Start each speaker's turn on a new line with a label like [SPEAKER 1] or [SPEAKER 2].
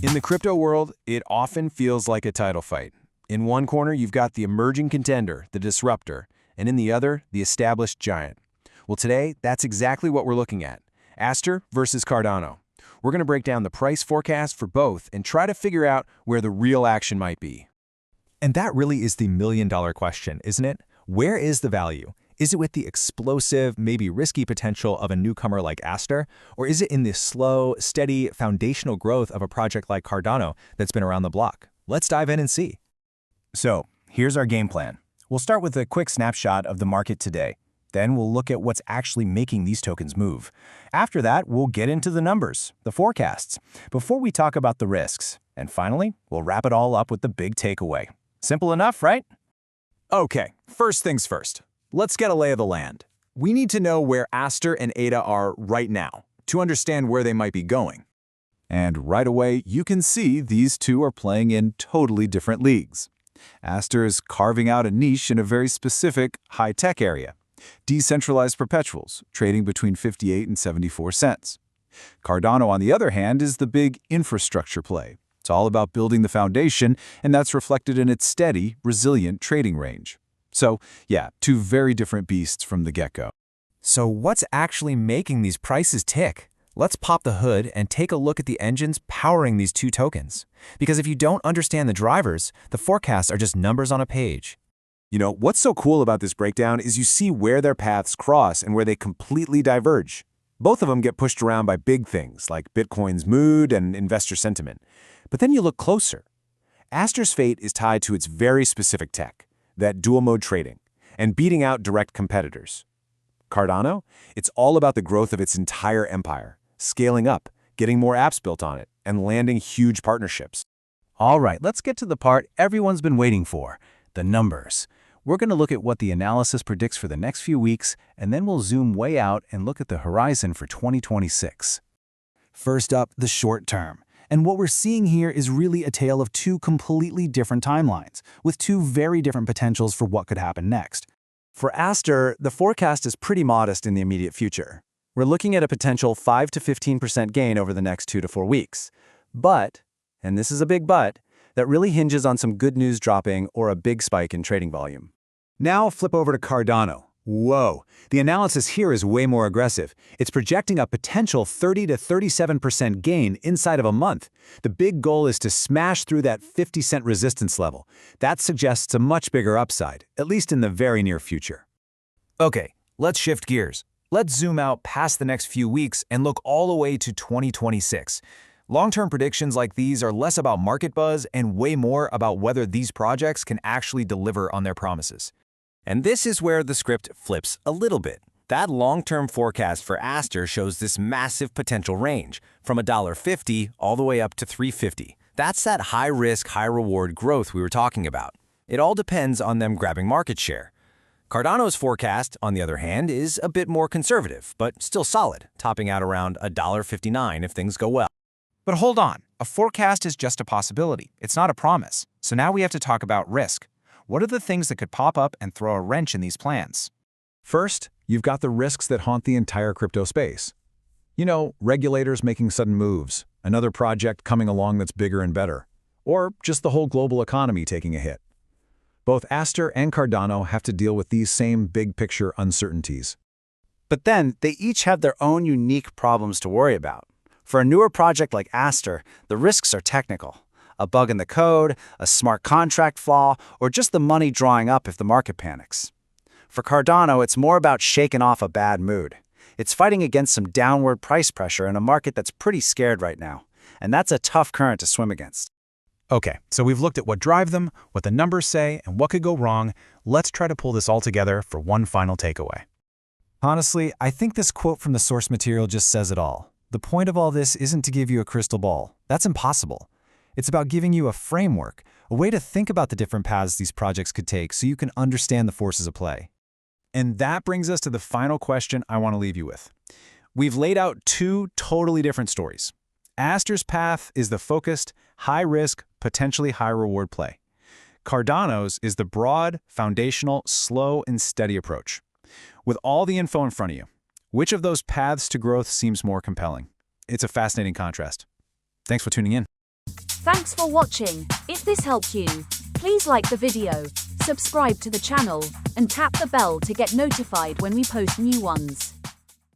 [SPEAKER 1] In the crypto world, it often feels like a title fight. In one corner, you've got the emerging contender, the disruptor, and in the other, the established giant. Well, today, that's exactly what we're looking at. Aster versus Cardano. We're going to break down the price forecast for both and try to figure out where the real action might be.
[SPEAKER 2] And that really is the million-dollar question, isn't it? Where is the value? Is it with the explosive, maybe risky potential of a newcomer like Aster? Or is it in the slow, steady, foundational growth of a project like Cardano that's been around the block? Let's dive in and see.
[SPEAKER 3] So, here's our game plan. We'll start with a quick snapshot of the market today. Then we'll look at what's actually making these tokens move. After that, we'll get into the numbers, the forecasts, before we talk about the risks. And finally, we'll wrap it all up with the big takeaway. Simple enough, right?
[SPEAKER 4] Okay, first things first. Let's get a lay of the land. We need to know where Aster and ADA are right now to understand where they might be going. And right away, you can see these two are playing in totally different leagues. Aster is carving out a niche in a very specific high-tech area. Decentralized perpetuals, trading between 58 and 74 cents. Cardano, on the other hand, is the big infrastructure play. It's all about building the foundation, and that's reflected in its steady, resilient trading range. So, yeah, two very different beasts from the get-go.
[SPEAKER 2] So what's actually making these prices tick? Let's pop the hood and take a look at the engines powering these two tokens. Because if you don't understand the drivers, the forecasts are just numbers on a page.
[SPEAKER 4] You know, what's so cool about this breakdown is you see where their paths cross and where they completely diverge. Both of them get pushed around by big things like Bitcoin's mood and investor sentiment. But then you look closer. Aster's fate is tied to its very specific tech, that dual-mode trading, and beating out direct competitors. Cardano, it's all about the growth of its entire empire, scaling up, getting more apps built on it, and landing huge partnerships.
[SPEAKER 3] All right, let's get to the part everyone's been waiting for, the numbers. We're going to look at what the analysis predicts for the next few weeks, and then we'll zoom way out and look at the horizon for 2026. First up, the short term. And what we're seeing here is really a tale of two completely different timelines, with two very different potentials for what could happen next.
[SPEAKER 5] For Aster, the forecast is pretty modest in the immediate future. We're looking at a potential 5 to 15% gain over the next 2 to 4 weeks. But, and this is a big but, that really hinges on some good news dropping or a big spike in trading volume.
[SPEAKER 4] Now flip over to Cardano. Whoa, the analysis here is way more aggressive. It's projecting a potential 30 to 37% gain inside of a month. The big goal is to smash through that 50-cent resistance level. That suggests a much bigger upside, at least in the very near future.
[SPEAKER 2] Okay, let's shift gears. Let's zoom out past the next few weeks and look all the way to 2026. Long-term predictions like these are less about market buzz and way more about whether these projects can actually deliver on their promises.
[SPEAKER 1] And this is where the script flips a little bit. That long-term forecast for Aster shows this massive potential range, from $1.50 all the way up to $3.50. That's that high-risk, high-reward growth we were talking about. It all depends on them grabbing market share. Cardano's forecast, on the other hand, is a bit more conservative, but still solid, topping out around $1.59 if things go well.
[SPEAKER 6] But hold on, a forecast is just a possibility. It's not a promise. So now we have to talk about risk. What are the things that could pop up and throw a wrench in these plans?
[SPEAKER 4] First, you've got the risks that haunt the entire crypto space. You know, regulators making sudden moves, another project coming along that's bigger and better, or just the whole global economy taking a hit. Both Aster and Cardano have to deal with these same big-picture uncertainties.
[SPEAKER 5] But then, they each have their own unique problems to worry about. For a newer project like Aster, the risks are technical. A bug in the code, a smart contract flaw, or just the money drying up if the market panics. For Cardano, it's more about shaking off a bad mood. It's fighting against some downward price pressure in a market that's pretty scared right now, and that's a tough current to swim against.
[SPEAKER 6] Okay, so we've looked at what drive them, what the numbers say, and what could go wrong. Let's try to pull this all together for one final takeaway.
[SPEAKER 2] Honestly, I think this quote from the source material just says it all. The point of all this isn't to give you a crystal ball. That's impossible. It's about giving you a framework, a way to think about the different paths these projects could take so you can understand the forces at play.
[SPEAKER 4] And that brings us to the final question I want to leave you with. We've laid out two totally different stories. Aster's path is the focused, high-risk, potentially high-reward play. Cardano's is the broad, foundational, slow, and steady approach. With all the info in front of you, which of those paths to growth seems more compelling? It's a fascinating contrast. Thanks for tuning in.
[SPEAKER 7] Thanks for watching. If this helped you, please like the video, subscribe to the channel, and tap the bell to get notified when we post new ones.